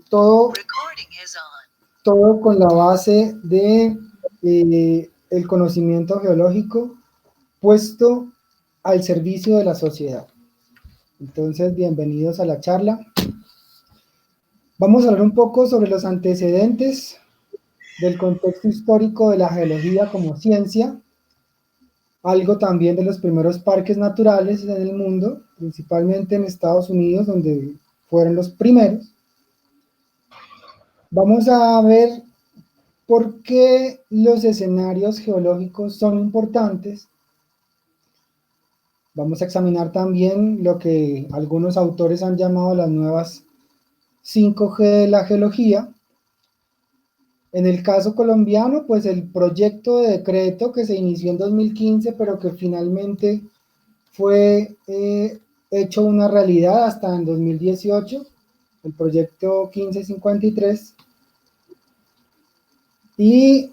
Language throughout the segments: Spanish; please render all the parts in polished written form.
todo, todo con la base de el conocimiento geológico puesto al servicio de la sociedad. Entonces, bienvenidos a la charla. Vamos a hablar un poco sobre los antecedentes del contexto histórico de la geología como ciencia, algo también de los primeros parques naturales en el mundo, principalmente en Estados Unidos, donde fueron los primeros. Vamos a ver por qué los escenarios geológicos son importantes. Vamos a examinar también lo que algunos autores han llamado las nuevas 5G de la geología. En el caso colombiano, pues el proyecto de decreto que se inició en 2015, pero que finalmente fue hecho una realidad hasta en 2018, el proyecto 1553. Y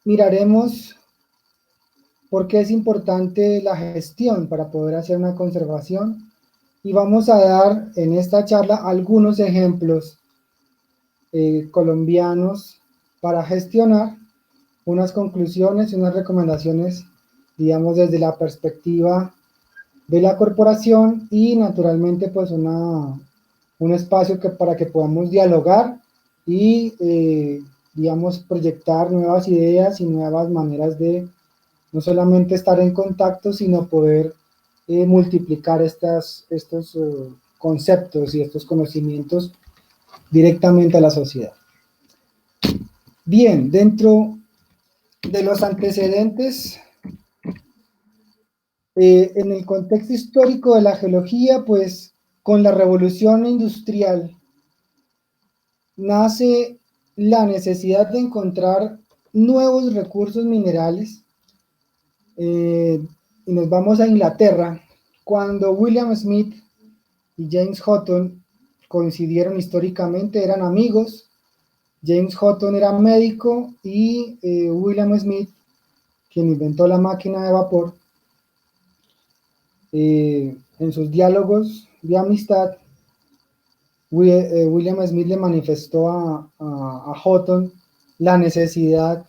miraremos por qué es importante la gestión para poder hacer una conservación. Y vamos a dar en esta charla algunos ejemplos colombianos para gestionar, unas conclusiones y unas recomendaciones, digamos, desde la perspectiva de la corporación y naturalmente pues un espacio para que podamos dialogar y digamos proyectar nuevas ideas y nuevas maneras de no solamente estar en contacto, sino poder multiplicar estos conceptos y estos conocimientos directamente a la sociedad. Bien, dentro de los antecedentes, en el contexto histórico de la geología, pues con la revolución industrial nace la necesidad de encontrar nuevos recursos minerales, y nos vamos a Inglaterra, cuando William Smith y James Hutton coincidieron históricamente, eran amigos. James Hutton era médico y William Smith, quien inventó la máquina de vapor, en sus diálogos de amistad, William Smith le manifestó a Hutton la necesidad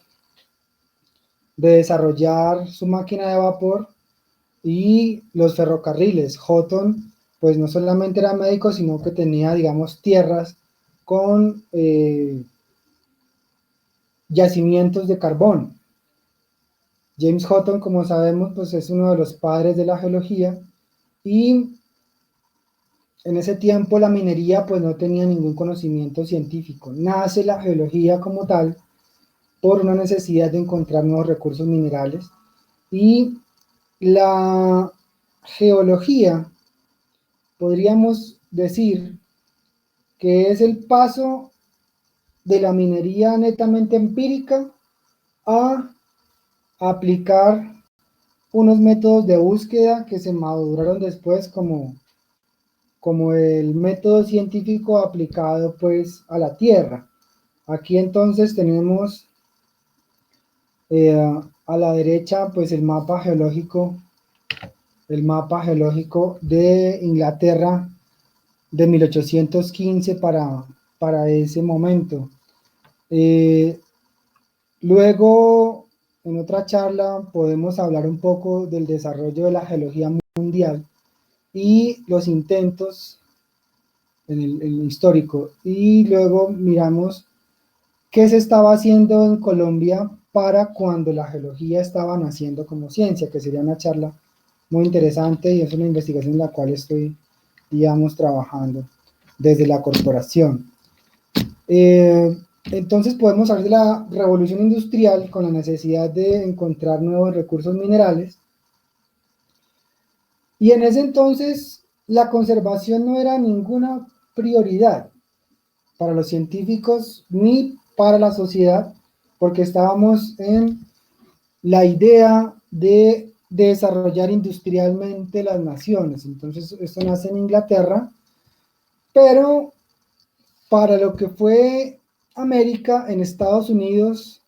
de desarrollar su máquina de vapor y los ferrocarriles. Hutton, pues no solamente era médico, sino que tenía, digamos, tierras con yacimientos de carbón. James Hutton, como sabemos, pues es uno de los padres de la geología y en ese tiempo la minería pues no tenía ningún conocimiento científico. Nace la geología como tal por una necesidad de encontrar nuevos recursos minerales y la geología, podríamos decir que es el paso de la minería netamente empírica a aplicar unos métodos de búsqueda que se maduraron después como el método científico aplicado pues a la Tierra. Aquí entonces tenemos a la derecha pues el mapa geológico de Inglaterra de 1815 para ese momento. Luego, en otra charla, podemos hablar un poco del desarrollo de la geología mundial y los intentos en el histórico. Y luego miramos qué se estaba haciendo en Colombia para cuando la geología estaba naciendo como ciencia, que sería una charla muy interesante y es una investigación en la cual estoy, digamos, trabajando desde la corporación. Entonces podemos hablar de la revolución industrial con la necesidad de encontrar nuevos recursos minerales. Y en ese entonces la conservación no era ninguna prioridad para los científicos ni para la sociedad, porque estábamos en la idea de desarrollar industrialmente las naciones. Entonces esto nace en Inglaterra, pero para lo que fue América, en Estados Unidos,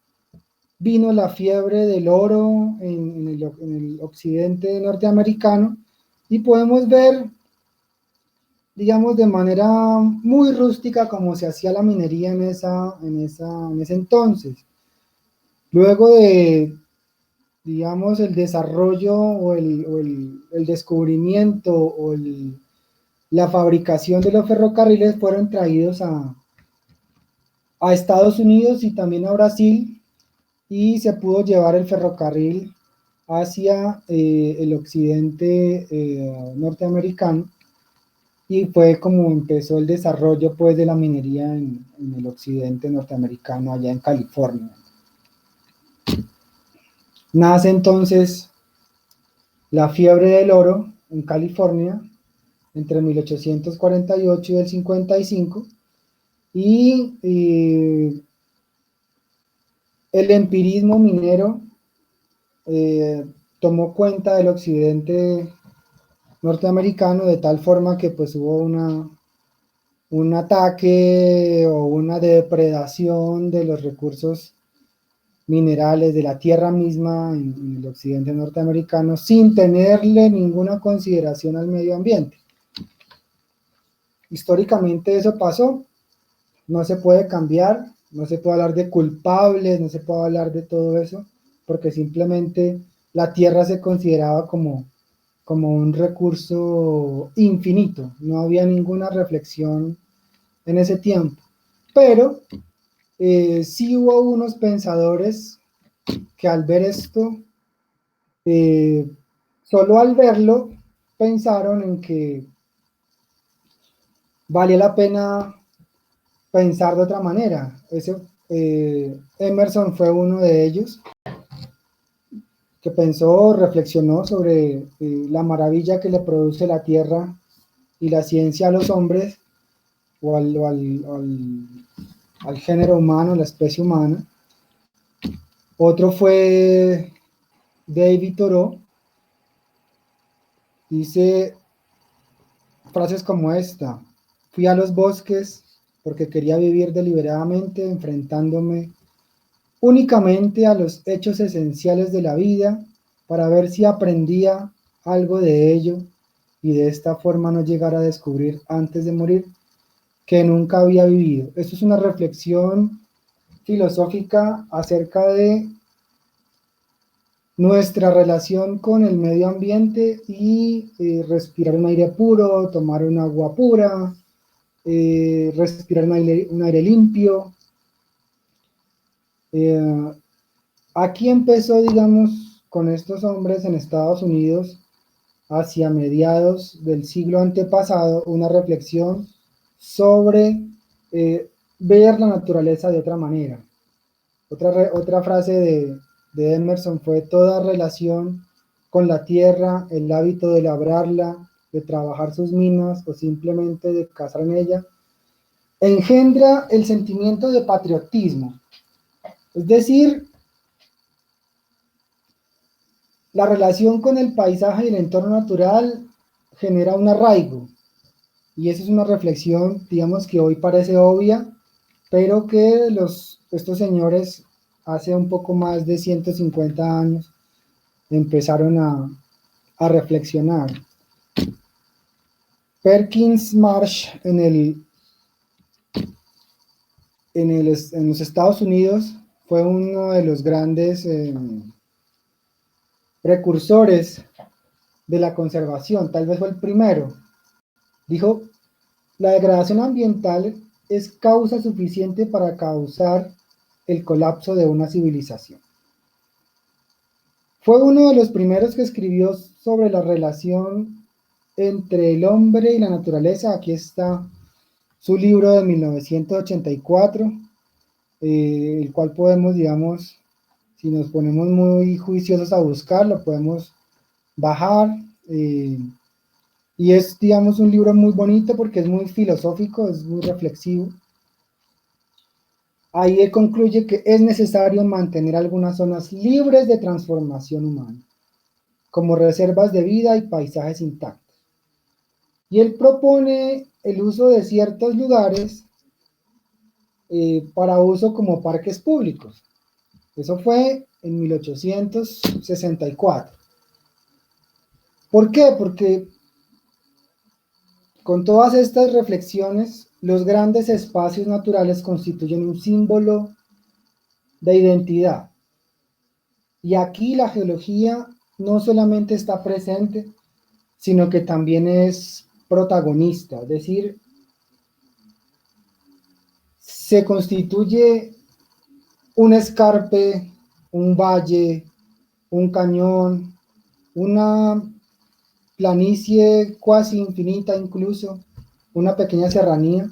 vino la fiebre del oro en el occidente norteamericano y podemos ver digamos, de manera muy rústica como se hacía la minería en ese entonces. Luego de, digamos, el desarrollo o el descubrimiento la fabricación de los ferrocarriles fueron traídos a Estados Unidos y también a Brasil, y se pudo llevar el ferrocarril hacia el occidente norteamericano, y fue como empezó el desarrollo pues de la minería en el occidente norteamericano, allá en California. Nace entonces la fiebre del oro en California entre 1848 y el 55, y el empirismo minero eh, tomó cuenta del occidente norteamericano de tal forma que pues hubo un ataque o una depredación de los recursos minerales de la tierra misma en el occidente norteamericano sin tenerle ninguna consideración al medio ambiente. Históricamente eso pasó, no se puede cambiar, no se puede hablar de culpables, no se puede hablar de todo eso, porque simplemente la tierra se consideraba como un recurso infinito, no había ninguna reflexión en ese tiempo. Pero sí hubo unos pensadores que al ver esto, eh, solo al verlo, pensaron en que valía la pena pensar de otra manera. Emerson fue uno de ellos que pensó, reflexionó sobre la maravilla que le produce la tierra y la ciencia a los hombres o al género humano, la especie humana. Otro fue David Thoreau. Dice frases como esta: fui a los bosques porque quería vivir deliberadamente, enfrentándome únicamente a los hechos esenciales de la vida para ver si aprendía algo de ello, y de esta forma no llegar a descubrir antes de morir que nunca había vivido. Esto es una reflexión filosófica acerca de nuestra relación con el medio ambiente y respirar un aire puro, tomar un agua pura, respirar un aire limpio. Eh, Aquí empezó, digamos, con estos hombres en Estados Unidos, hacia mediados del siglo antepasado, una reflexión sobre ver la naturaleza de otra manera. Otra frase de Emerson fue: toda relación con la tierra, el hábito de labrarla, de trabajar sus minas o simplemente de cazar en ella, engendra el sentimiento de patriotismo. Es decir, la relación con el paisaje y el entorno natural genera un arraigo, y esa es una reflexión, digamos, que hoy parece obvia, pero que estos señores hace un poco más de 150 años empezaron a reflexionar. Perkins Marsh en los Estados Unidos fue uno de los grandes precursores de la conservación, tal vez fue el primero. Dijo: la degradación ambiental es causa suficiente para causar el colapso de una civilización. Fue uno de los primeros que escribió sobre la relación entre el hombre y la naturaleza. Aquí está su libro de 1984, el cual podemos, digamos, si nos ponemos muy juiciosos a buscarlo, podemos bajar. Y es, digamos, un libro muy bonito porque es muy filosófico, es muy reflexivo. Ahí él concluye que es necesario mantener algunas zonas libres de transformación humana, como reservas de vida y paisajes intactos. Y él propone el uso de ciertos lugares para uso como parques públicos. Eso fue en 1864. ¿Por qué? Porque Con todas estas reflexiones, los grandes espacios naturales constituyen un símbolo de identidad. Y aquí la geología no solamente está presente, sino que también es protagonista, es decir, se constituye un escarpe, un valle, un cañón, una planicie cuasi infinita incluso, una pequeña serranía.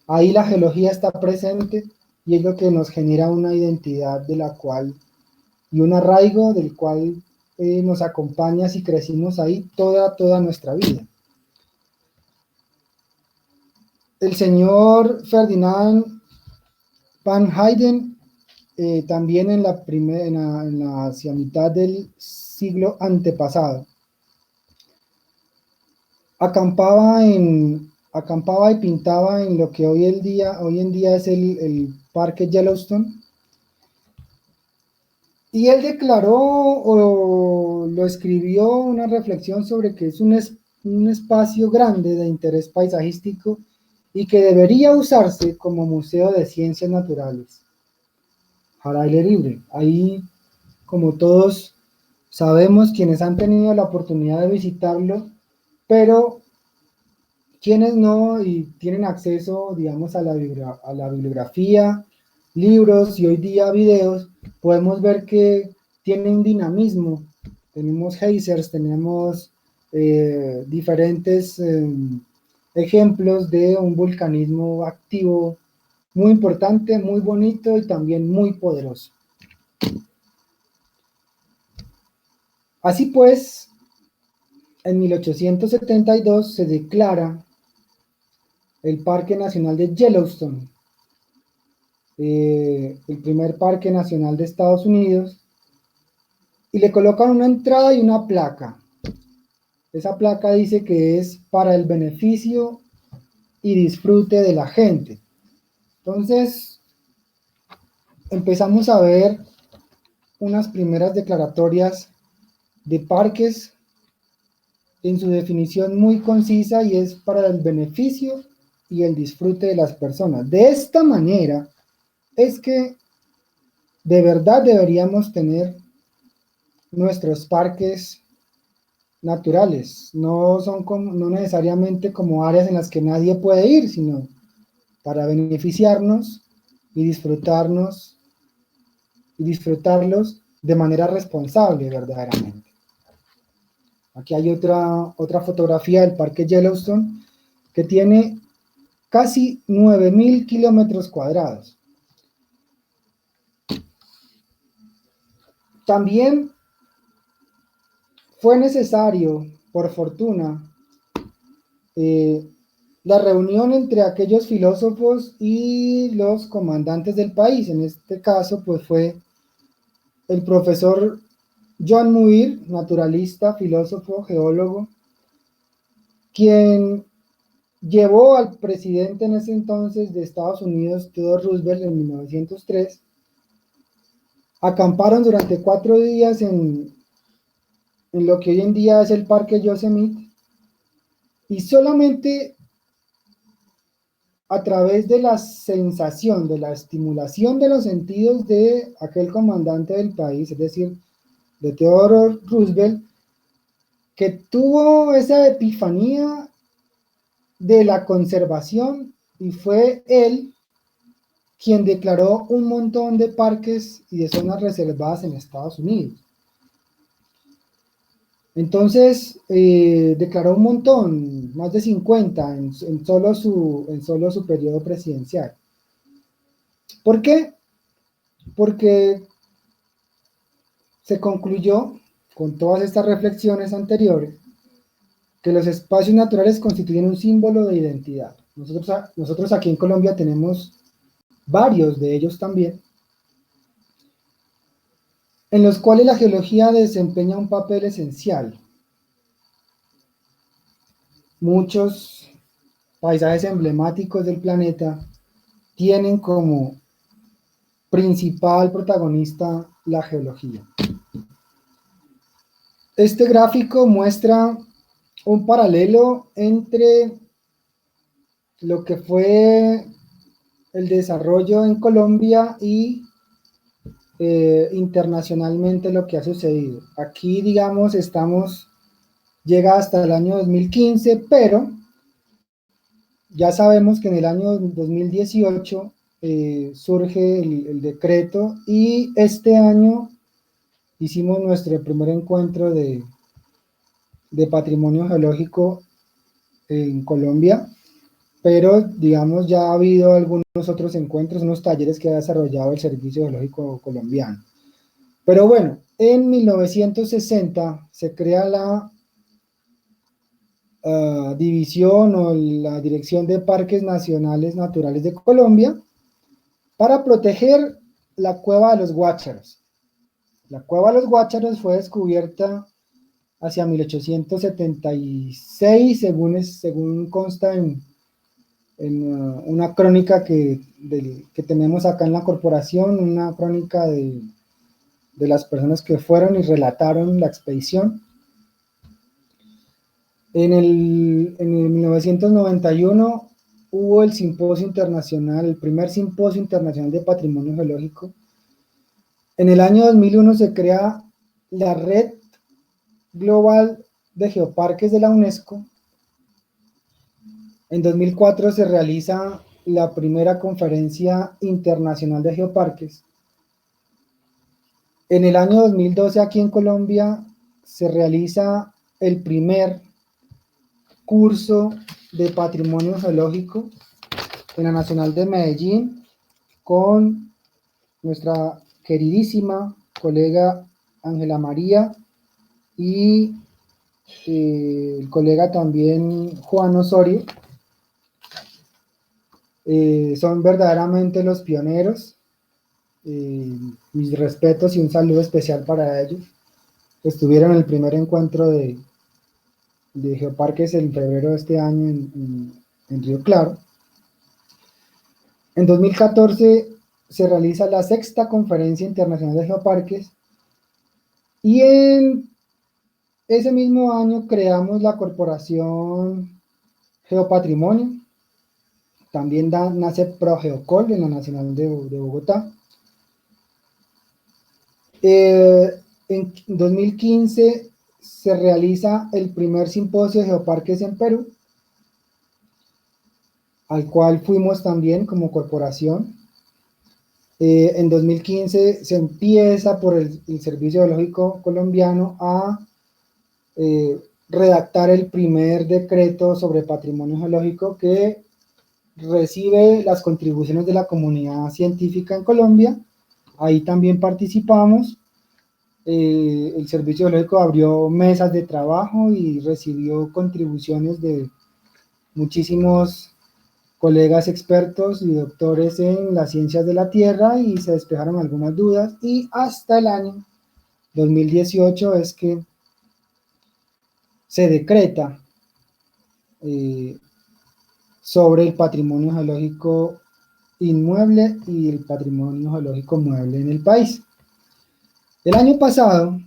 Ahí la geología está presente y es lo que nos genera una identidad de la cual y un arraigo del cual nos acompaña si crecimos ahí toda nuestra vida. El señor Ferdinand van Heyden, también en la hacia mitad del siglo antepasado, acampaba y pintaba en lo que hoy en día es el Parque Yellowstone. Y él declaró o lo escribió una reflexión sobre que es un espacio grande de interés paisajístico y que debería usarse como museo de ciencias naturales al aire libre. Ahí, como todos sabemos, quienes han tenido la oportunidad de visitarlo, pero quienes no y tienen acceso, digamos, a la bibliografía, libros y hoy día videos, podemos ver que tiene un dinamismo. Tenemos geysers, tenemos diferentes ejemplos de un vulcanismo activo muy importante, muy bonito y también muy poderoso. Así pues, en 1872 se declara el Parque Nacional de Yellowstone, el primer parque nacional de Estados Unidos, y le colocan una entrada y una placa. Esa placa dice que es para el beneficio y disfrute de la gente. Entonces, empezamos a ver unas primeras declaratorias de parques en su definición muy concisa y es para el beneficio y el disfrute de las personas. De esta manera es que de verdad deberíamos tener nuestros parques naturales. No necesariamente como áreas en las que nadie puede ir, sino para beneficiarnos y disfrutarlos de manera responsable verdaderamente. Aquí hay otra fotografía del Parque Yellowstone que tiene casi 9.000 kilómetros cuadrados. También fue necesario, por fortuna, la reunión entre aquellos filósofos y los comandantes del país. En este caso, pues fue el profesor John Muir, naturalista, filósofo, geólogo, quien llevó al presidente en ese entonces de Estados Unidos, Theodore Roosevelt, en 1903. Acamparon durante 4 días en lo que hoy en día es el Parque Yosemite, y solamente a través de la sensación, de la estimulación de los sentidos de aquel comandante del país, es decir, de Theodore Roosevelt, que tuvo esa epifanía de la conservación, y fue él quien declaró un montón de parques y de zonas reservadas en Estados Unidos. Entonces, declaró un montón, más de 50 en solo su periodo presidencial. ¿Por qué? Porque se concluyó, con todas estas reflexiones anteriores, que los espacios naturales constituyen un símbolo de identidad. Nosotros aquí en Colombia tenemos varios de ellos también, en los cuales la geología desempeña un papel esencial. Muchos paisajes emblemáticos del planeta tienen como principal protagonista la geología. Este gráfico muestra un paralelo entre lo que fue el desarrollo en Colombia y internacionalmente lo que ha sucedido. Aquí, digamos, llega hasta el año 2015, pero ya sabemos que en el año 2018 surge el decreto y este año hicimos nuestro primer encuentro de patrimonio geológico en Colombia, pero digamos ya ha habido algunos otros encuentros, unos talleres que ha desarrollado el Servicio Geológico Colombiano. Pero bueno, en 1960 se crea la división o la Dirección de Parques Nacionales Naturales de Colombia para proteger la Cueva de los Guácharos. La Cueva de los Guácharos fue descubierta hacia 1876, según consta en una crónica que tenemos acá en la corporación, una crónica de las personas que fueron y relataron la expedición. En el 1991 hubo el simposio internacional, el primer simposio internacional de patrimonio geológico. En el año 2001 se crea la Red Global de Geoparques de la UNESCO. En 2004 se realiza la primera conferencia internacional de geoparques. En el año 2012 aquí en Colombia se realiza el primer curso de patrimonio geológico en la Nacional de Medellín con nuestra queridísima colega Ángela María y el colega también Juan Osorio. Son verdaderamente los pioneros. Mis respetos y un saludo especial para ellos. Estuvieron en el primer encuentro de geoparques en febrero de este año en Río Claro. En 2014 se realiza la sexta Conferencia Internacional de Geoparques y en ese mismo año creamos la Corporación Geopatrimonio. También nace ProGeocol en la Nacional de Bogotá. En 2015 se realiza el primer simposio de geoparques en Perú, al cual fuimos también como corporación. En 2015 se empieza por el Servicio Geológico Colombiano a redactar el primer decreto sobre patrimonio geológico que recibe las contribuciones de la comunidad científica en Colombia. Ahí también participamos. El Servicio Geológico abrió mesas de trabajo y recibió contribuciones de muchísimos colegas expertos y doctores en las ciencias de la Tierra y se despejaron algunas dudas y hasta el año 2018 es que se decreta sobre el patrimonio geológico inmueble y el patrimonio geológico mueble en el país. El año pasado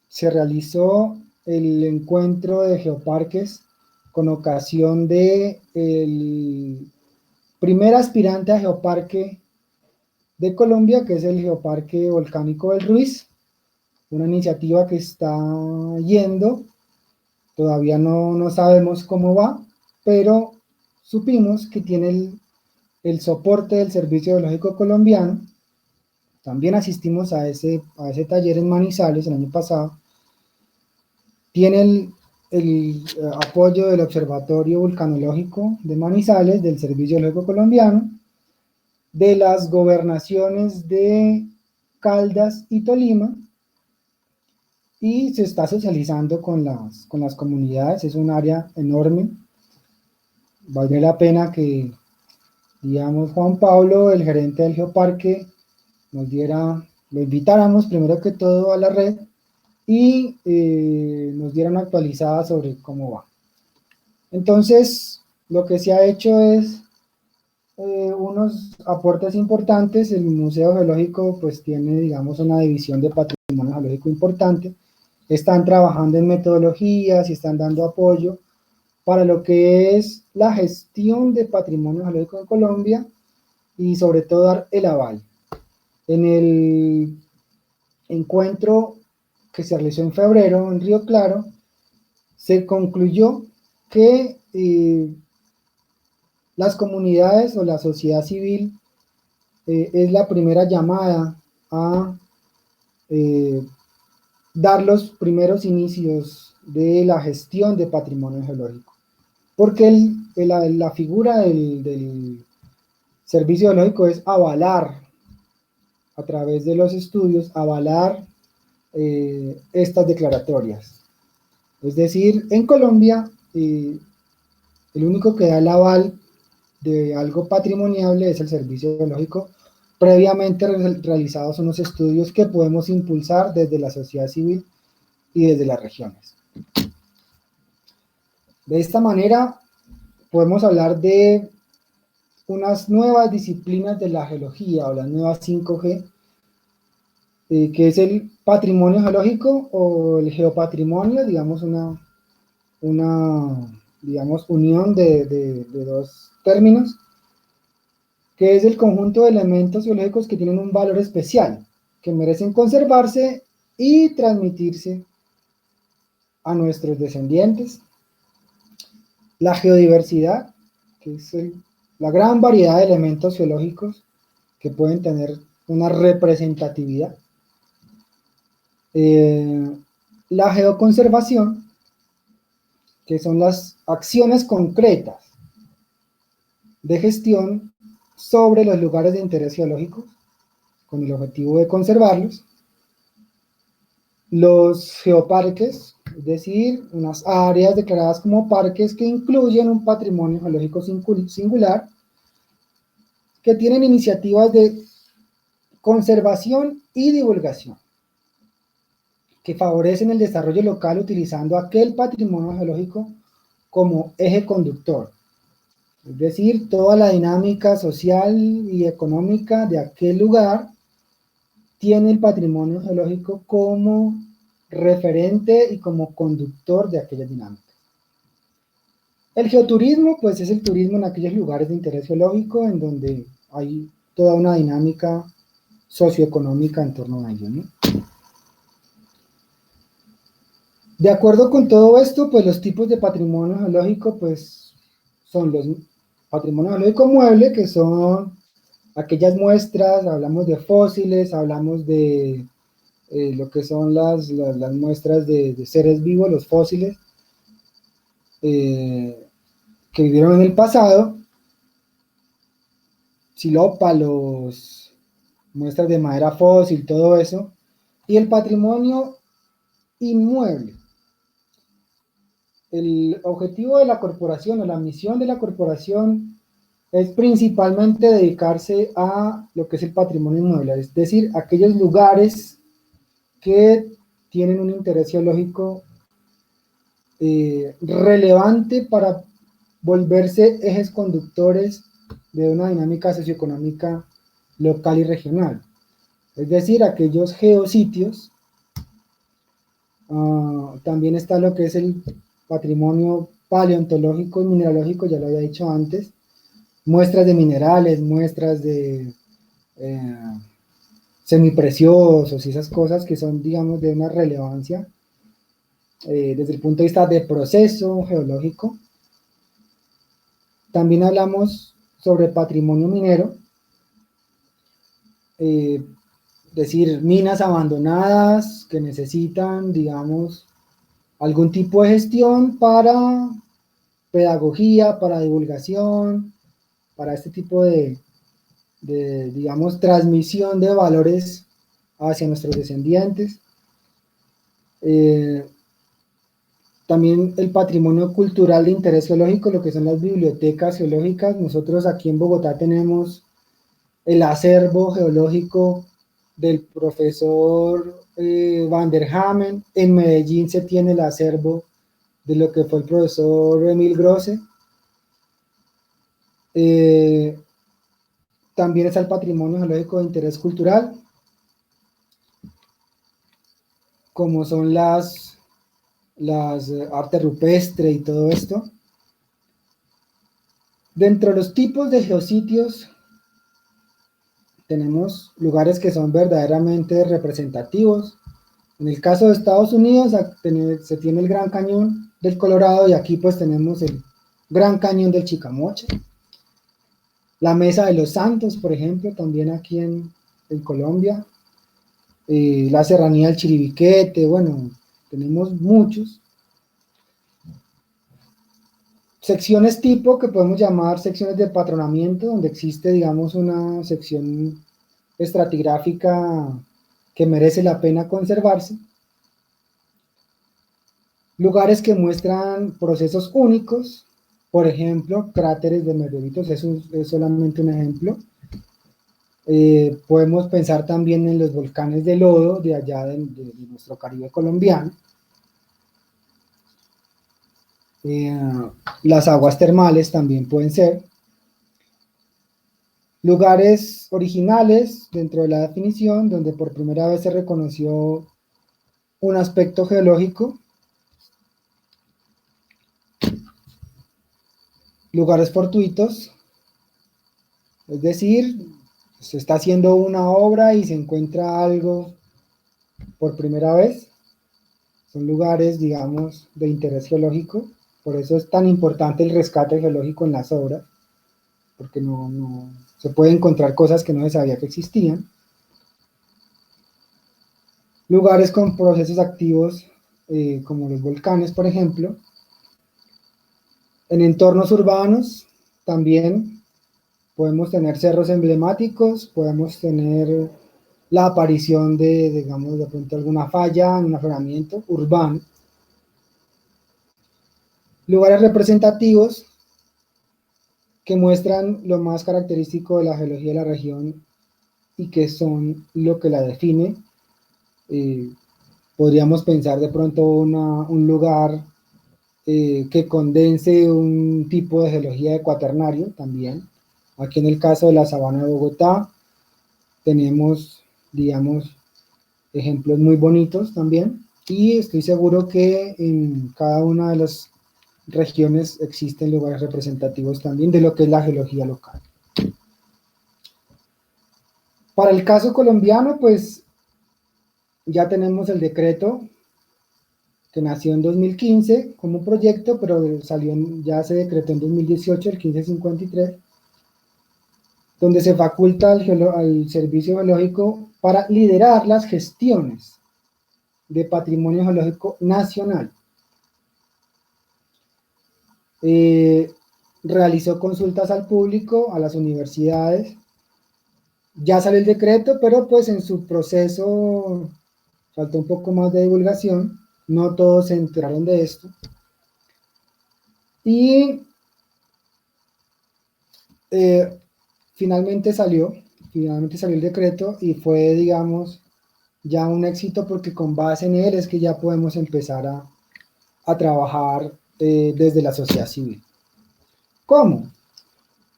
se realizó el encuentro de geoparques con ocasión de el primer aspirante a geoparque de Colombia, que es el Geoparque Volcánico del Ruiz, una iniciativa que está yendo, todavía no sabemos cómo va, pero supimos que tiene el soporte del Servicio Geológico Colombiano. También asistimos a ese taller en Manizales el año pasado. Tiene el apoyo del Observatorio Vulcanológico de Manizales, del Servicio Geológico Colombiano, de las gobernaciones de Caldas y Tolima, y se está socializando con las comunidades. Es un área enorme. Vale la pena que, digamos, Juan Pablo, el gerente del Geoparque, lo invitáramos primero que todo a la red y nos dieran actualizada sobre cómo va. Entonces, lo que se ha hecho es unos aportes importantes. El Museo Geológico pues tiene, digamos, una división de patrimonio geológico importante. Están trabajando en metodologías y están dando apoyo para lo que es la gestión de patrimonio geológico en Colombia y sobre todo dar el aval. En el encuentro que se realizó en febrero en Río Claro, se concluyó que las comunidades o la sociedad civil es la primera llamada a dar los primeros inicios de la gestión de patrimonio geológico. Porque la figura del servicio geológico es avalar, a través de los estudios, avalar estas declaratorias. Es decir, en Colombia, el único que da el aval de algo patrimoniable es el servicio geológico. Previamente realizados unos estudios que podemos impulsar desde la sociedad civil y desde las regiones. De esta manera, podemos hablar de unas nuevas disciplinas de la geología o las nuevas 5G, que es el patrimonio geológico o el geopatrimonio, digamos digamos, unión de dos términos, que es el conjunto de elementos geológicos que tienen un valor especial, que merecen conservarse y transmitirse a nuestros descendientes. La geodiversidad, que es la gran variedad de elementos geológicos que pueden tener una representatividad. La geoconservación, que son las acciones concretas de gestión sobre los lugares de interés geológico, con el objetivo de conservarlos. Los geoparques, es decir, unas áreas declaradas como parques que incluyen un patrimonio geológico singular, que tienen iniciativas de conservación y divulgación, que favorecen el desarrollo local utilizando aquel patrimonio geológico como eje conductor. Es decir, toda la dinámica social y económica de aquel lugar tiene el patrimonio geológico como referente y como conductor de aquella dinámica. El geoturismo, pues es el turismo en aquellos lugares de interés geológico en donde hay toda una dinámica socioeconómica en torno a ello, ¿no? De acuerdo con todo esto, pues los tipos de patrimonio geológico, pues son los patrimonio geológico mueble, que son aquellas muestras, hablamos de fósiles, hablamos de lo que son las muestras de seres vivos, los fósiles, que vivieron en el pasado, silópalos, muestras de madera fósil, todo eso, y el patrimonio inmueble. El objetivo de la corporación o la misión de la corporación es principalmente dedicarse a lo que es el patrimonio inmueble, es decir, aquellos lugares que tienen un interés geológico relevante para volverse ejes conductores de una dinámica socioeconómica local y regional. Es decir, aquellos geositios. También está lo que es el patrimonio paleontológico y mineralógico, ya lo había dicho antes, muestras de minerales, muestras de semipreciosos y esas cosas que son, digamos, de una relevancia desde el punto de vista de proceso geológico. También hablamos sobre patrimonio minero, decir, minas abandonadas que necesitan, digamos, algún tipo de gestión para pedagogía, para divulgación, para este tipo de digamos, transmisión de valores hacia nuestros descendientes. También el patrimonio cultural de interés geológico, lo que son las bibliotecas geológicas. Nosotros aquí en Bogotá tenemos el acervo geológico del profesor Van der Hamen. En Medellín se tiene el acervo de lo que fue el profesor Emil Grosse. También está el patrimonio geológico de interés cultural, como son las artes rupestres y todo esto. Dentro de los tipos de geositios, tenemos lugares que son verdaderamente representativos. En el caso de Estados Unidos, se tiene el Gran Cañón del Colorado y aquí pues tenemos el Gran Cañón del Chicamocha. La Mesa de los Santos, por ejemplo, también aquí en Colombia. La Serranía del Chiribiquete, bueno, tenemos muchos. Secciones tipo que podemos llamar secciones de patronamiento, donde existe, digamos, una sección estratigráfica que merece la pena conservarse. Lugares que muestran procesos únicos, por ejemplo, cráteres de meteoritos, eso es solamente un ejemplo. Podemos pensar también en los volcanes de lodo de allá de nuestro Caribe colombiano. Las aguas termales también pueden ser. Lugares originales dentro de la definición, donde por primera vez se reconoció un aspecto geológico. Lugares fortuitos, es decir, se está haciendo una obra y se encuentra algo por primera vez. Son lugares, digamos, de interés geológico. Por eso es tan importante el rescate geológico en las obras, porque no se puede encontrar cosas que no se sabía que existían. Lugares con procesos activos, como los volcanes, por ejemplo. En entornos urbanos también podemos tener cerros emblemáticos, podemos tener la aparición de, digamos, de pronto alguna falla en un afloramiento urbano. Lugares representativos que muestran lo más característico de la geología de la región y que son lo que la define. Podríamos pensar de pronto un lugar que condense un tipo de geología de cuaternario también. Aquí en el caso de la sabana de Bogotá tenemos, digamos, ejemplos muy bonitos también, y estoy seguro que en cada una de las regiones existen lugares representativos también de lo que es la geología local. Para el caso colombiano, pues ya tenemos el decreto que nació en 2015 como proyecto, pero ya se decretó en 2018, el 1553, donde se faculta al Servicio Geológico para liderar las gestiones de patrimonio geológico nacional. Realizó consultas al público, a las universidades. Ya salió el decreto, pero pues en su proceso faltó un poco más de divulgación. No todos se enteraron de esto. Y finalmente salió el decreto y fue, digamos, ya un éxito, porque con base en él es que ya podemos empezar a trabajar desde la sociedad civil. ¿Cómo?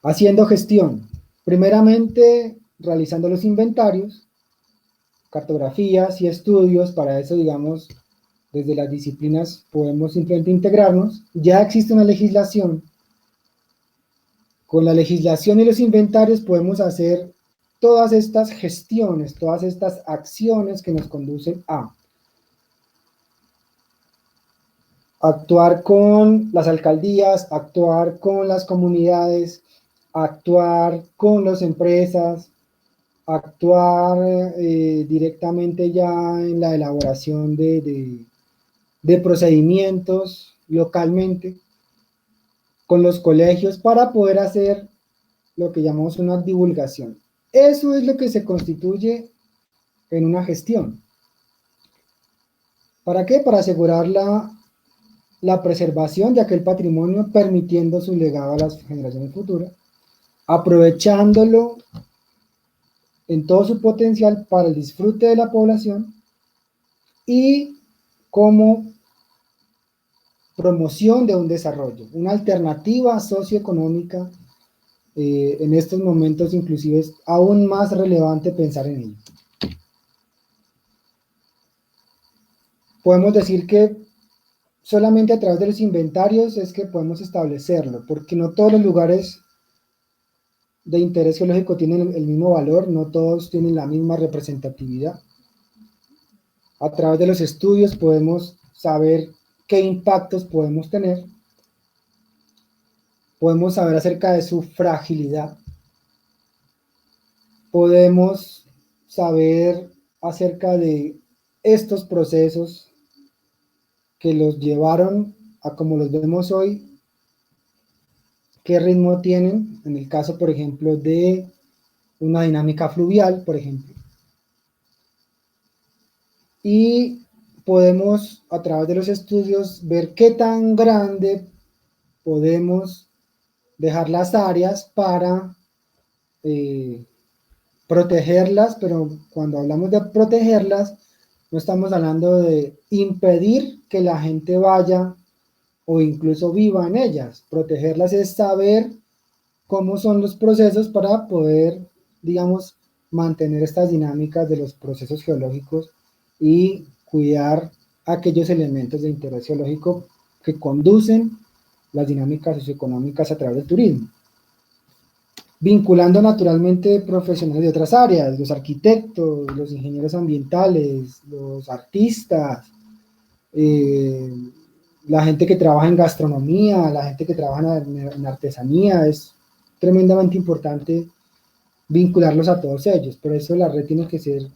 Haciendo gestión. Primeramente, realizando los inventarios, cartografías y estudios. Para eso, digamos, desde las disciplinas podemos simplemente integrarnos. Ya existe una legislación. Con la legislación y los inventarios podemos hacer todas estas gestiones, todas estas acciones que nos conducen a actuar con las alcaldías, actuar con las comunidades, actuar con las empresas, actuar directamente ya en la elaboración de procedimientos localmente con los colegios para poder hacer lo que llamamos una divulgación. Eso es lo que se constituye en una gestión. ¿Para qué? Para asegurar la preservación de aquel patrimonio, permitiendo su legado a las generaciones futuras, aprovechándolo en todo su potencial para el disfrute de la población y como promoción de un desarrollo, una alternativa socioeconómica. En estos momentos inclusive es aún más relevante pensar en ello. Podemos decir que solamente a través de los inventarios es que podemos establecerlo, porque no todos los lugares de interés geológico tienen el mismo valor, no todos tienen la misma representatividad. A través de los estudios podemos saber qué impactos podemos tener, podemos saber acerca de su fragilidad, podemos saber acerca de estos procesos que los llevaron a como los vemos hoy, qué ritmo tienen, en el caso, por ejemplo, de una dinámica fluvial, por ejemplo. Y podemos, a través de los estudios, ver qué tan grande podemos dejar las áreas para protegerlas, pero cuando hablamos de protegerlas, no estamos hablando de impedir que la gente vaya o incluso viva en ellas. Protegerlas es saber cómo son los procesos para poder, digamos, mantener estas dinámicas de los procesos geológicos y cuidar aquellos elementos de interés geológico que conducen las dinámicas socioeconómicas a través del turismo. Vinculando naturalmente profesionales de otras áreas, los arquitectos, los ingenieros ambientales, los artistas, la gente que trabaja en gastronomía, la gente que trabaja en artesanía. Es tremendamente importante vincularlos a todos ellos. Por eso la red tiene que ser,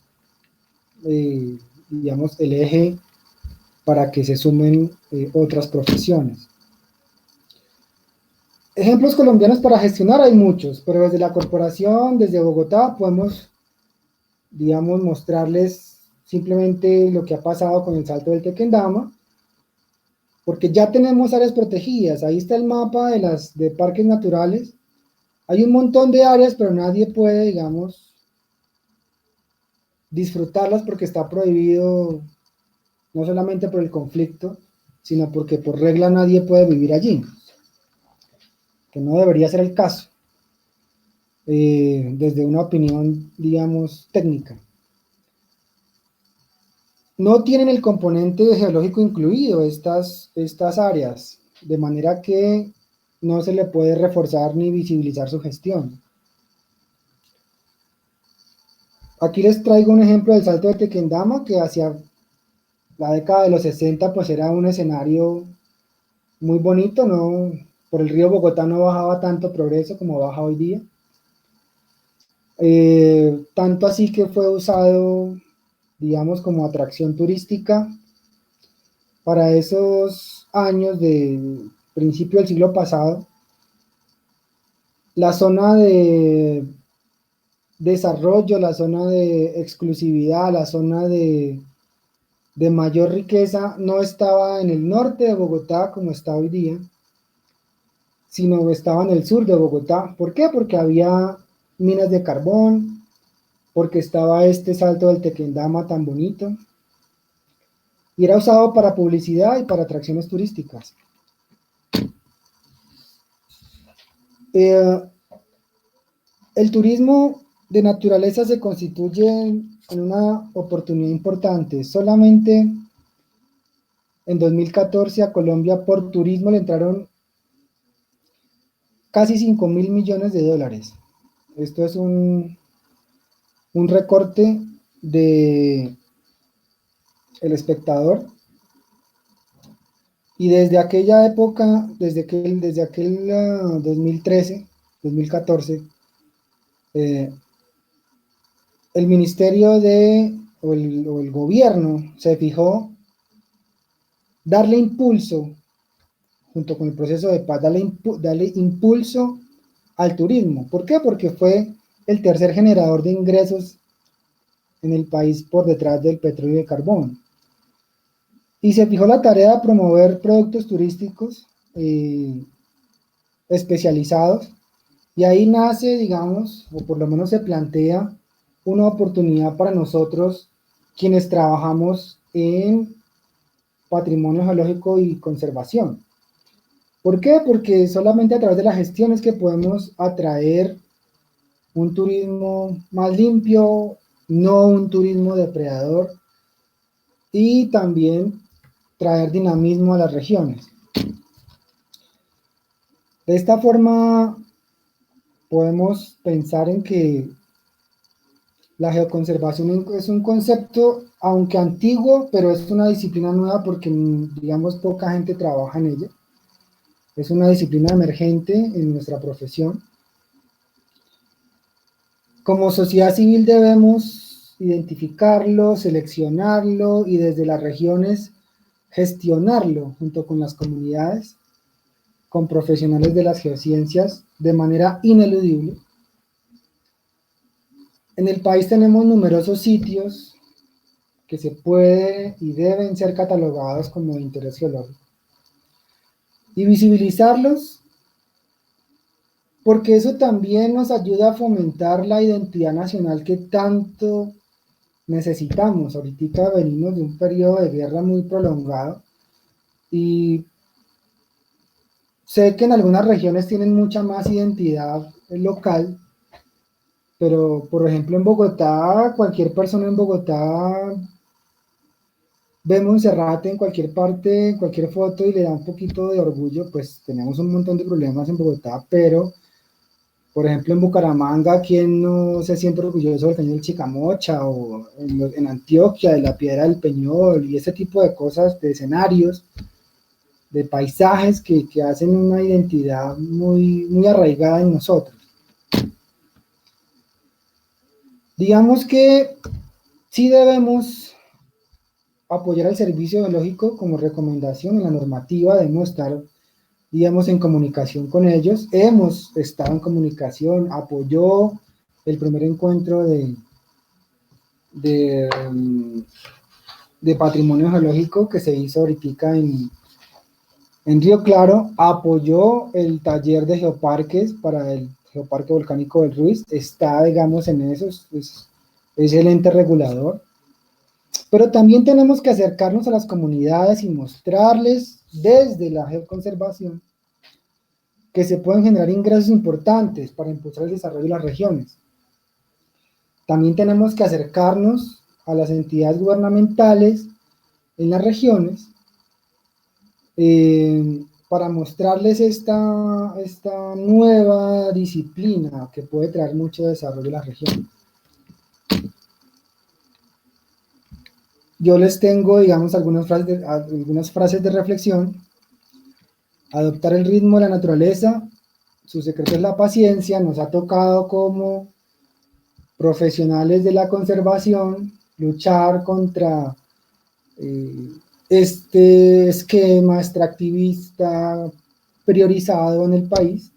digamos, el eje para que se sumen otras profesiones. Ejemplos colombianos para gestionar hay muchos, pero desde la corporación, desde Bogotá, podemos, digamos, mostrarles simplemente lo que ha pasado con el Salto del Tequendama, porque ya tenemos áreas protegidas. Ahí está el mapa de parques naturales. Hay un montón de áreas, pero nadie puede, digamos, disfrutarlas porque está prohibido, no solamente por el conflicto, sino porque por regla nadie puede vivir allí, que no debería ser el caso, desde una opinión, digamos, técnica. No tienen el componente geológico incluido estas áreas, de manera que no se le puede reforzar ni visibilizar su gestión. Aquí les traigo un ejemplo del Salto de Tequendama, que hacia la década de los 60 pues era un escenario muy bonito, ¿no? Por el río Bogotá no bajaba tanto progreso como baja hoy día. Tanto así que fue usado, digamos, como atracción turística para esos años de principio del siglo pasado. La zona de desarrollo, la zona de exclusividad, la zona de mayor riqueza no estaba en el norte de Bogotá como está hoy día, sino estaba en el sur de Bogotá. ¿Por qué? Porque había minas de carbón, porque estaba este Salto del Tequendama tan bonito, y era usado para publicidad y para atracciones turísticas. El turismo de naturaleza se constituye en una oportunidad importante. Solamente en 2014 a Colombia por turismo le entraron casi 5.000 millones de dólares. Esto es un recorte de El Espectador. Y desde aquella época, desde aquel 2013, 2014, el ministerio o el gobierno se fijó darle impulso, junto con el proceso de paz, darle impulso al turismo. ¿Por qué? Porque fue el tercer generador de ingresos en el país por detrás del petróleo y el carbón. Y se fijó la tarea de promover productos turísticos especializados, y ahí nace, digamos, o por lo menos se plantea una oportunidad para nosotros, quienes trabajamos en patrimonio geológico y conservación. ¿Por qué? Porque solamente a través de la gestión es que podemos atraer un turismo más limpio, no un turismo depredador, y también traer dinamismo a las regiones. De esta forma, podemos pensar en que la geoconservación es un concepto, aunque antiguo, pero es una disciplina nueva porque, digamos, poca gente trabaja en ella. Es una disciplina emergente en nuestra profesión. Como sociedad civil debemos identificarlo, seleccionarlo y desde las regiones gestionarlo junto con las comunidades, con profesionales de las geociencias de manera ineludible. En el país tenemos numerosos sitios que se pueden y deben ser catalogados como de interés geológico. Y visibilizarlos porque eso también nos ayuda a fomentar la identidad nacional que tanto necesitamos. Ahorita venimos de un periodo de guerra muy prolongado y sé que en algunas regiones tienen mucha más identidad local, pero por ejemplo en Bogotá, cualquier persona en Bogotá ve Monserrate en cualquier parte, en cualquier foto y le da un poquito de orgullo. Pues tenemos un montón de problemas en Bogotá, pero por ejemplo en Bucaramanga, ¿quién no se siente orgulloso del Cañón del Chicamocha o en Antioquia de la Piedra del Peñol y ese tipo de cosas, de escenarios, de paisajes que hacen una identidad muy, muy arraigada en nosotros? Digamos que sí debemos apoyar al servicio geológico como recomendación en la normativa, debemos estar, digamos, en comunicación con ellos. Hemos estado en comunicación, apoyó el primer encuentro de, de patrimonio geológico que se hizo ahorita en Río Claro, apoyó el taller de geoparques para el Geoparque Volcánico del Ruiz, está, digamos, en eso, es el ente regulador. Pero también tenemos que acercarnos a las comunidades y mostrarles desde la geoconservación que se pueden generar ingresos importantes para impulsar el desarrollo de las regiones. También tenemos que acercarnos a las entidades gubernamentales en las regiones para mostrarles esta nueva disciplina que puede traer mucho desarrollo a las regiones. Yo les tengo, digamos, algunas frases de reflexión. Adoptar el ritmo de la naturaleza, su secreto es la paciencia. Nos ha tocado como profesionales de la conservación luchar contra este esquema extractivista priorizado en el país.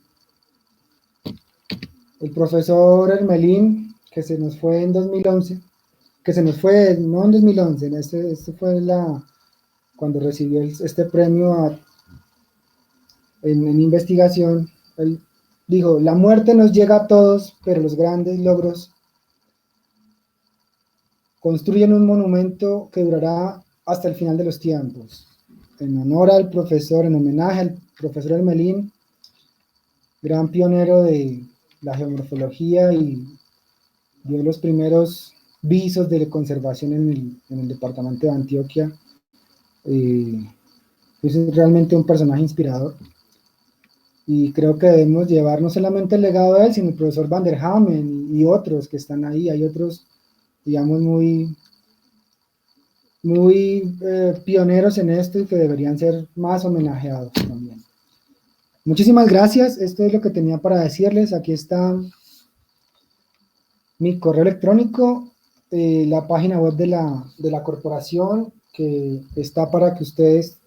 El profesor Hermelín, que se nos fue en 2011, que se nos fue, no en 2011, este fue cuando recibió este premio en investigación. Él dijo: la muerte nos llega a todos, pero los grandes logros construyen un monumento que durará hasta el final de los tiempos. En honor al profesor, en homenaje al profesor Hermelín, gran pionero de la geomorfología y dio los primeros visos de conservación en el departamento de Antioquia. Es realmente un personaje inspirador. Y creo que debemos llevar no solamente el legado de él, sino el profesor Van der Hamen y otros que están ahí. Hay otros, digamos, muy pioneros en esto y que deberían ser más homenajeados también. Muchísimas gracias. Esto es lo que tenía para decirles. Aquí está mi correo electrónico, la página web de la corporación, que está para que ustedes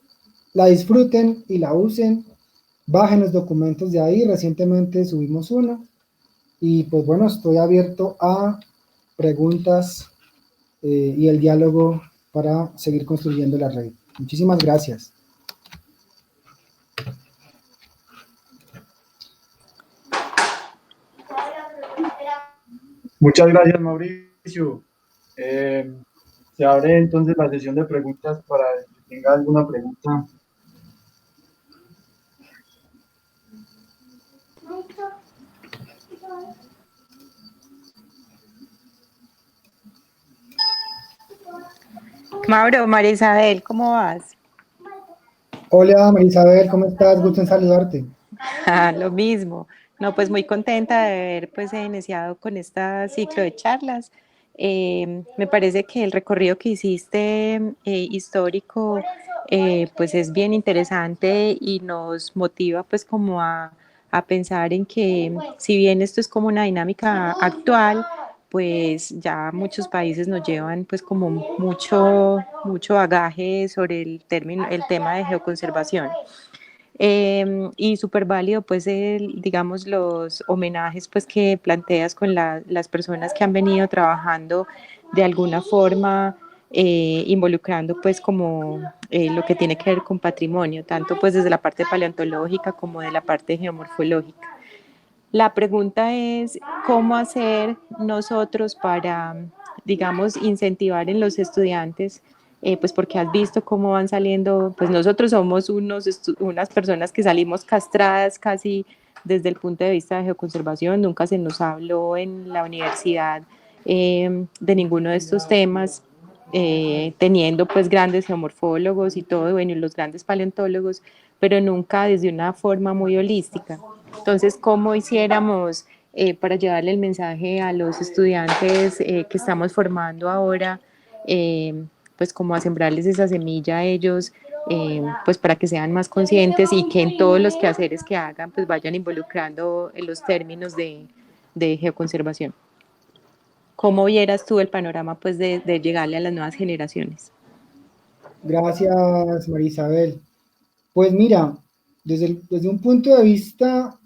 la disfruten y la usen. Bajen los documentos de ahí. Recientemente subimos uno. Y pues bueno, estoy abierto a preguntas y el diálogo para seguir construyendo la red. Muchísimas gracias. Muchas gracias, Mauricio. Se abre entonces la sesión de preguntas para el que tenga alguna pregunta. Mauro, María Isabel, ¿cómo vas? Hola, María Isabel, ¿cómo estás? Gusto en saludarte. Lo mismo. No, pues muy contenta de haber pues iniciado con este ciclo de charlas. Me parece que el recorrido que hiciste histórico pues es bien interesante y nos motiva pues como a pensar en que si bien esto es como una dinámica actual, pues ya muchos países nos llevan pues como mucho bagaje sobre el tema de geoconservación. Y súper válido, pues, digamos, los homenajes pues, que planteas con las personas que han venido trabajando de alguna forma, involucrando pues como lo que tiene que ver con patrimonio, tanto pues desde la parte paleontológica como de la parte geomorfológica. La pregunta es, ¿cómo hacer nosotros para, digamos, incentivar en los estudiantes? Pues porque has visto cómo van saliendo, pues nosotros somos unas personas que salimos castradas casi desde el punto de vista de geoconservación, nunca se nos habló en la universidad de ninguno de estos temas, teniendo pues grandes geomorfólogos y todo, bueno, y los grandes paleontólogos, pero nunca desde una forma muy holística. Entonces, ¿cómo hiciéramos para llevarle el mensaje a los estudiantes que estamos formando ahora, pues como a sembrarles esa semilla a ellos, pues para que sean más conscientes y que en todos los quehaceres que hagan, pues vayan involucrando en los términos de geoconservación? ¿Cómo vieras tú el panorama pues de llegarle a las nuevas generaciones? Gracias, María Isabel. Pues mira, desde un punto de vista,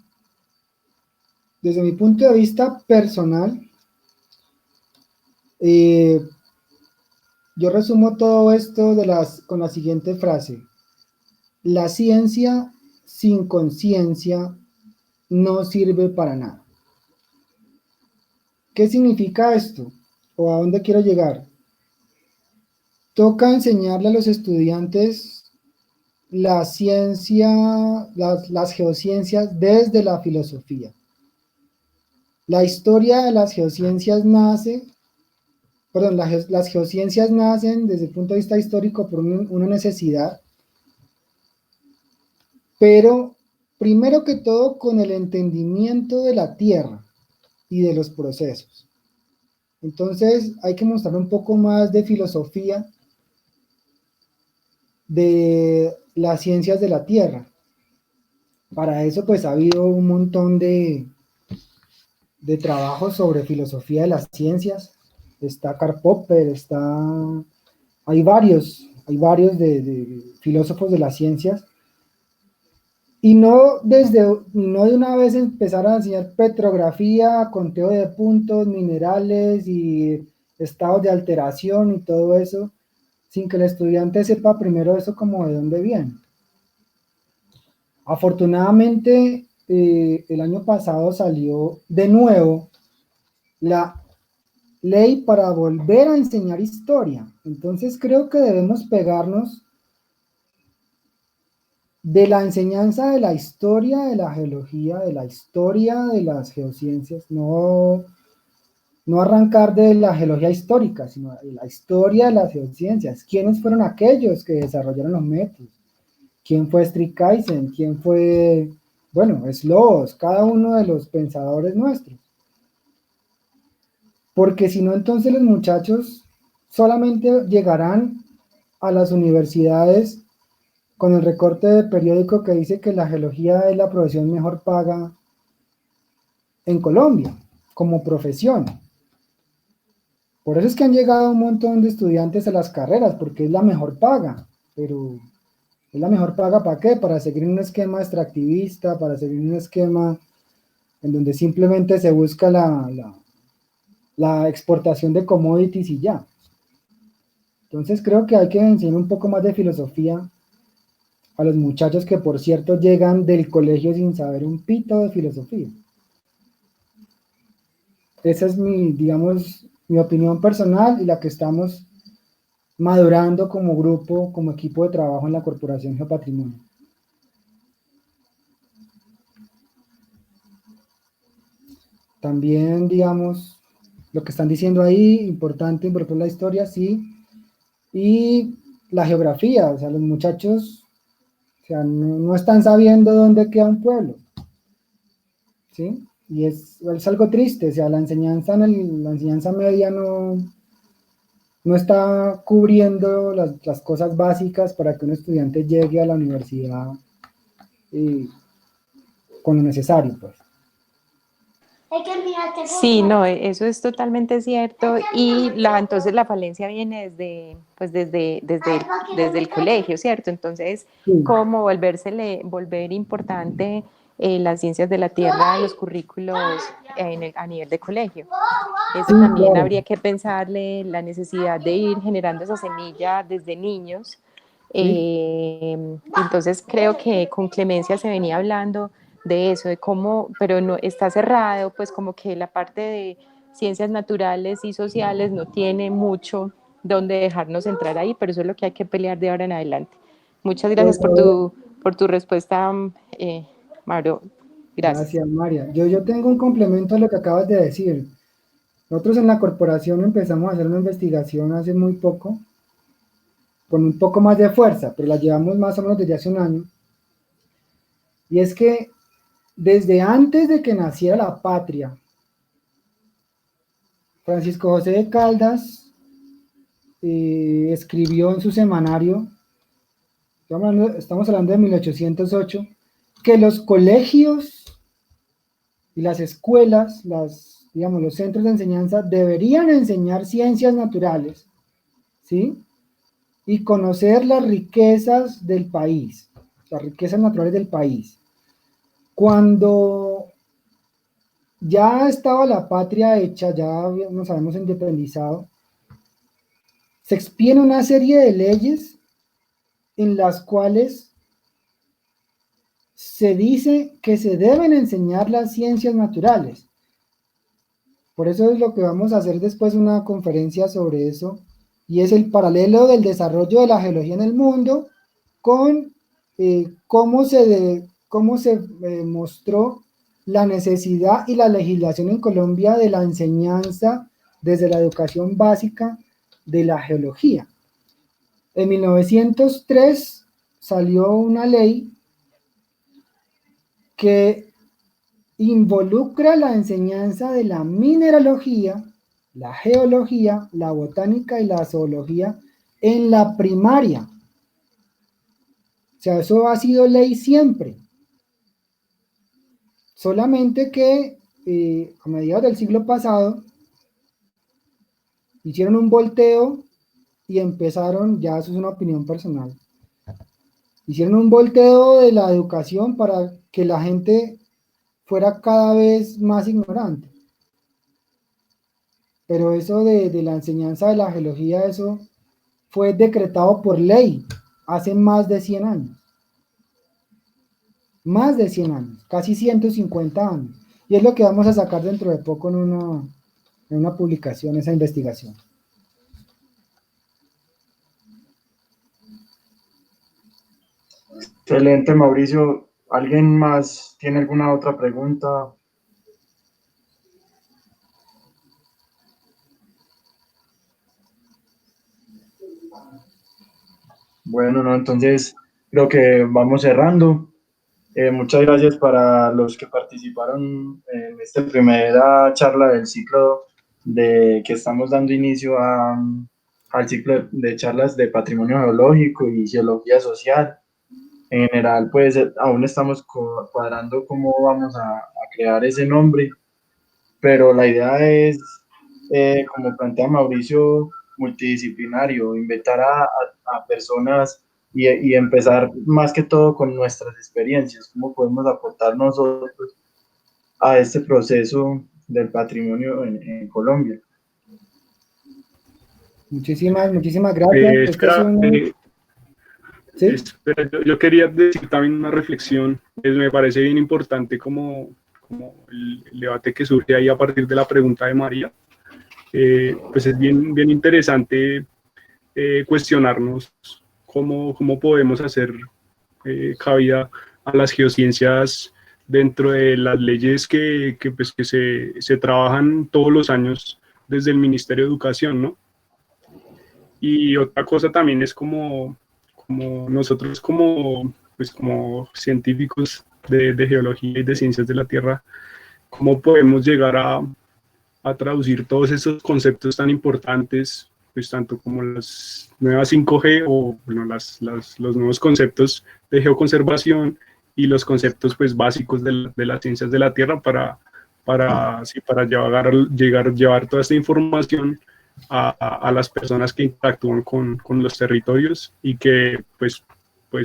desde mi punto de vista personal, eh, yo resumo todo esto con la siguiente frase. La ciencia sin conciencia no sirve para nada. ¿Qué significa esto? ¿O a dónde quiero llegar? Toca enseñarle a los estudiantes la ciencia, las geociencias desde la filosofía. La historia de las geociencias las geociencias nacen desde el punto de vista histórico por una necesidad, pero primero que todo con el entendimiento de la Tierra y de los procesos. Entonces hay que mostrar un poco más de filosofía de las ciencias de la Tierra. Para eso pues ha habido un montón de trabajos sobre filosofía de las ciencias. Está Karl Popper, hay varios de filósofos de las ciencias. Y no de una vez empezar a enseñar petrografía, conteo de puntos, minerales y estados de alteración y todo eso, sin que el estudiante sepa primero eso como de dónde viene. Afortunadamente, el año pasado salió de nuevo la ley para volver a enseñar historia. Entonces creo que debemos pegarnos de la enseñanza de la historia, de la geología, de la historia de las geociencias, no arrancar de la geología histórica, sino de la historia de las geociencias. ¿Quiénes fueron aquellos que desarrollaron los métodos? ¿Quién fue Strijkaisen? ¿Quién fue, bueno, Sloos? Cada uno de los pensadores nuestros. Porque si no, entonces los muchachos solamente llegarán a las universidades con el recorte de periódico que dice que la geología es la profesión mejor paga en Colombia, como profesión. Por eso es que han llegado un montón de estudiantes a las carreras, porque es la mejor paga, pero ¿es la mejor paga para qué? Para seguir un esquema extractivista, para seguir un esquema en donde simplemente se busca la exportación de commodities y ya. Entonces creo que hay que enseñar un poco más de filosofía a los muchachos que, por cierto, llegan del colegio sin saber un pito de filosofía. Esa es digamos, mi opinión personal y la que estamos madurando como grupo, como equipo de trabajo en la Corporación Geopatrimonio. También, digamos, lo que están diciendo ahí, importante involucrar la historia, sí, y la geografía, o sea, los muchachos, o sea, no están sabiendo dónde queda un pueblo. ¿sí? Y es algo triste, o sea, la enseñanza la enseñanza media no está cubriendo las cosas básicas para que un estudiante llegue a la universidad con lo necesario, pues. Sí, no, eso es totalmente cierto y entonces la falencia viene desde el colegio, ¿cierto? Entonces, Sí, ¿cómo volver importante las ciencias de la Tierra en los currículos a nivel de colegio? Eso sí, también claro. habría que pensarle la necesidad de ir generando esa semilla desde niños. Sí, Entonces creo que con Clemencia se venía hablando de eso, de cómo, pero no está cerrado, pues como que la parte de ciencias naturales y sociales no tiene mucho donde dejarnos entrar ahí, pero eso es lo que hay que pelear de ahora en adelante. Muchas gracias eso por tu respuesta, Mauro. Gracias. gracias, María. Yo tengo un complemento a lo que acabas de decir. Nosotros en la corporación empezamos a hacer una investigación hace muy poco, con un poco más de fuerza, pero la llevamos más o menos desde hace un año. Y es que desde antes de que naciera la patria, Francisco José de Caldas escribió en su semanario, estamos hablando de 1808, que los colegios y las escuelas, digamos, los centros de enseñanza deberían enseñar ciencias naturales, ¿sí? Y conocer las riquezas del país, las riquezas naturales del país. Cuando ya estaba la patria hecha, ya nos habíamos independizado, se expide una serie de leyes en las cuales se dice que se deben enseñar las ciencias naturales. Por eso es lo que vamos a hacer después una conferencia sobre eso, y es el paralelo del desarrollo de la geología en el mundo con cómo se mostró la necesidad y la legislación en Colombia de la enseñanza desde la educación básica de la geología. En 1903 salió una ley que involucra la enseñanza de la mineralogía, la geología, la botánica y la zoología en la primaria. O sea, eso ha sido ley siempre. Solamente que a mediados del siglo pasado hicieron un volteo y empezaron, ya eso es una opinión personal, hicieron un volteo de la educación para que la gente fuera cada vez más ignorante. Pero eso de la enseñanza de la geología, eso fue decretado por ley hace más de 100 años. Más de 100 años, casi 150 años. Y es lo que vamos a sacar dentro de poco en una publicación, esa investigación. Excelente, Mauricio. ¿Alguien más tiene alguna otra pregunta? Bueno, no, entonces creo que vamos cerrando. Muchas gracias para los que participaron en esta primera charla del ciclo que estamos dando inicio al ciclo de charlas de patrimonio geológico y geología social. En general, pues aún estamos cuadrando cómo vamos a crear ese nombre, pero la idea es, como plantea Mauricio, multidisciplinario, invitar a personas y empezar más que todo con nuestras experiencias, cómo podemos aportar nosotros a este proceso del patrimonio en Colombia. Muchísimas gracias. Este es un... ¿Sí? Espera, yo quería decir también una reflexión, me parece bien importante como el debate que surge ahí a partir de la pregunta de María, pues es bien interesante cuestionarnos cómo podemos hacer cabida a las geociencias dentro de las leyes pues, que se trabajan todos los años desde el Ministerio de Educación, ¿no? Y otra cosa también es como nosotros pues como científicos de geología y de ciencias de la Tierra, cómo podemos llegar a traducir todos esos conceptos tan importantes, pues tanto como las nuevas 5G o bueno, los nuevos conceptos de geoconservación y los conceptos pues básicos de las ciencias de la Tierra para llevar toda esta información a las personas que interactúan con los territorios y que pues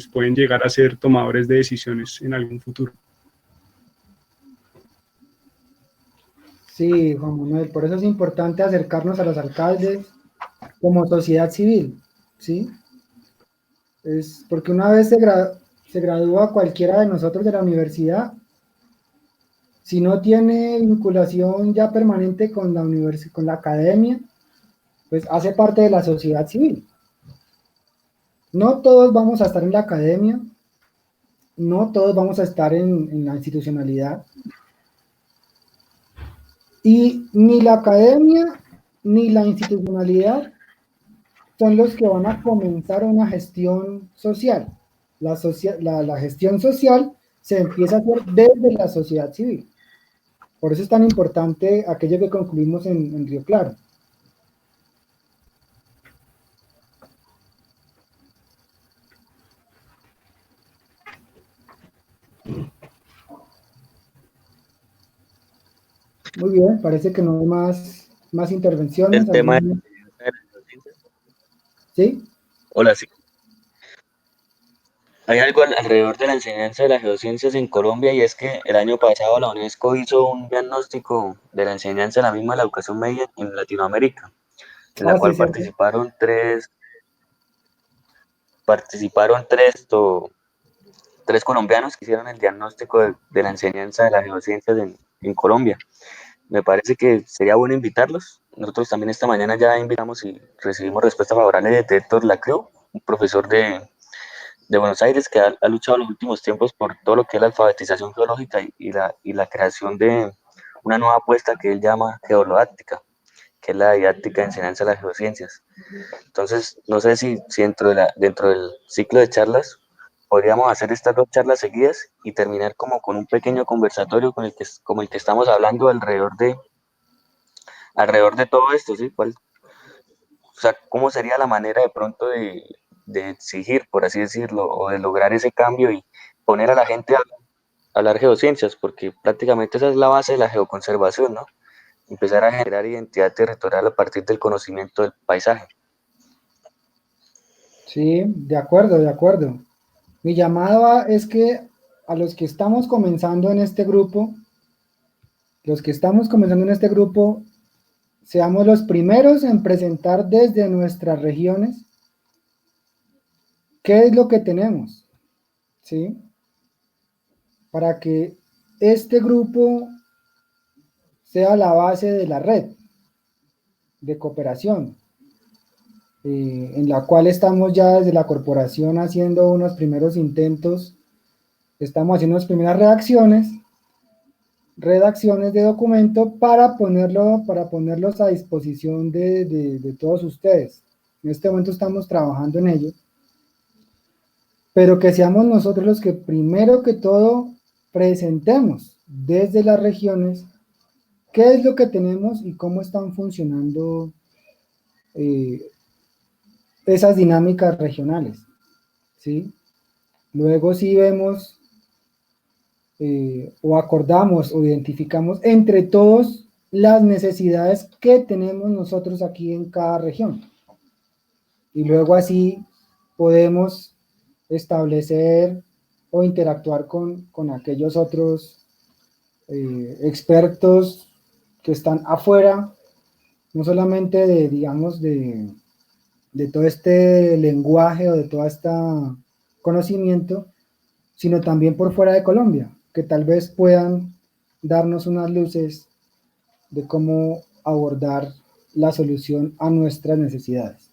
pueden llegar a ser tomadores de decisiones en algún futuro. Sí, Juan Manuel, por eso es importante acercarnos a los alcaldes como sociedad civil, ¿sí? Es porque una vez se gradúa cualquiera de nosotros de la universidad, si no tiene vinculación ya permanente con con la academia, pues hace parte de la sociedad civil. No todos vamos a estar en la academia, no todos vamos a estar en la institucionalidad, y ni la academia ni la institucionalidad son los que van a comenzar una gestión social. La gestión social se empieza a hacer desde la sociedad civil. Por eso es tan importante aquello que concluimos en Río Claro. Muy bien, parece que no hay más intervenciones. El tema ¿Alguna? ¿Sí? Hola, sí. Hay algo alrededor de la enseñanza de las geociencias en Colombia y es que el año pasado la UNESCO hizo un diagnóstico de la enseñanza de la misma, la educación media en Latinoamérica, en la Ah, sí, cual cierto. tres colombianos que hicieron el diagnóstico de la enseñanza de las geociencias en Colombia. Me parece que sería bueno invitarlos. Nosotros también esta mañana ya invitamos y recibimos respuesta favorable de Héctor Lacreu, un profesor de Buenos Aires que ha luchado en los últimos tiempos por todo lo que es la alfabetización geológica y la creación de una nueva apuesta que él llama geolodáctica, que es la didáctica de enseñanza de las geociencias. Entonces, no sé si dentro del ciclo de charlas podríamos hacer estas 2 charlas seguidas y terminar como con un pequeño conversatorio como el que estamos hablando alrededor de todo esto, ¿sí? O sea, ¿cómo sería la manera de pronto de exigir, por así decirlo, o de lograr ese cambio y poner a la gente a hablar geociencias? Porque prácticamente esa es la base de la geoconservación, ¿no? Empezar a generar identidad territorial a partir del conocimiento del paisaje. Sí, de acuerdo, de acuerdo. Mi llamada es que a los que estamos comenzando en este grupo, seamos los primeros en presentar desde nuestras regiones qué es lo que tenemos, ¿sí? Para que este grupo sea la base de la red de cooperación, en la cual estamos ya desde la corporación haciendo unos primeros intentos, estamos haciendo unas primeras redacciones de documento para ponerlos a disposición de todos ustedes. En este momento estamos trabajando en ello, pero que seamos nosotros los que primero que todo presentemos desde las regiones qué es lo que tenemos y cómo están funcionando esas dinámicas regionales, ¿sí? Luego sí vemos o acordamos o identificamos entre todos las necesidades que tenemos nosotros aquí en cada región. Y luego así podemos establecer o interactuar con aquellos otros expertos que están afuera, no solamente digamos, de todo este lenguaje o de todo este conocimiento, sino también por fuera de Colombia, que tal vez puedan darnos unas luces de cómo abordar la solución a nuestras necesidades.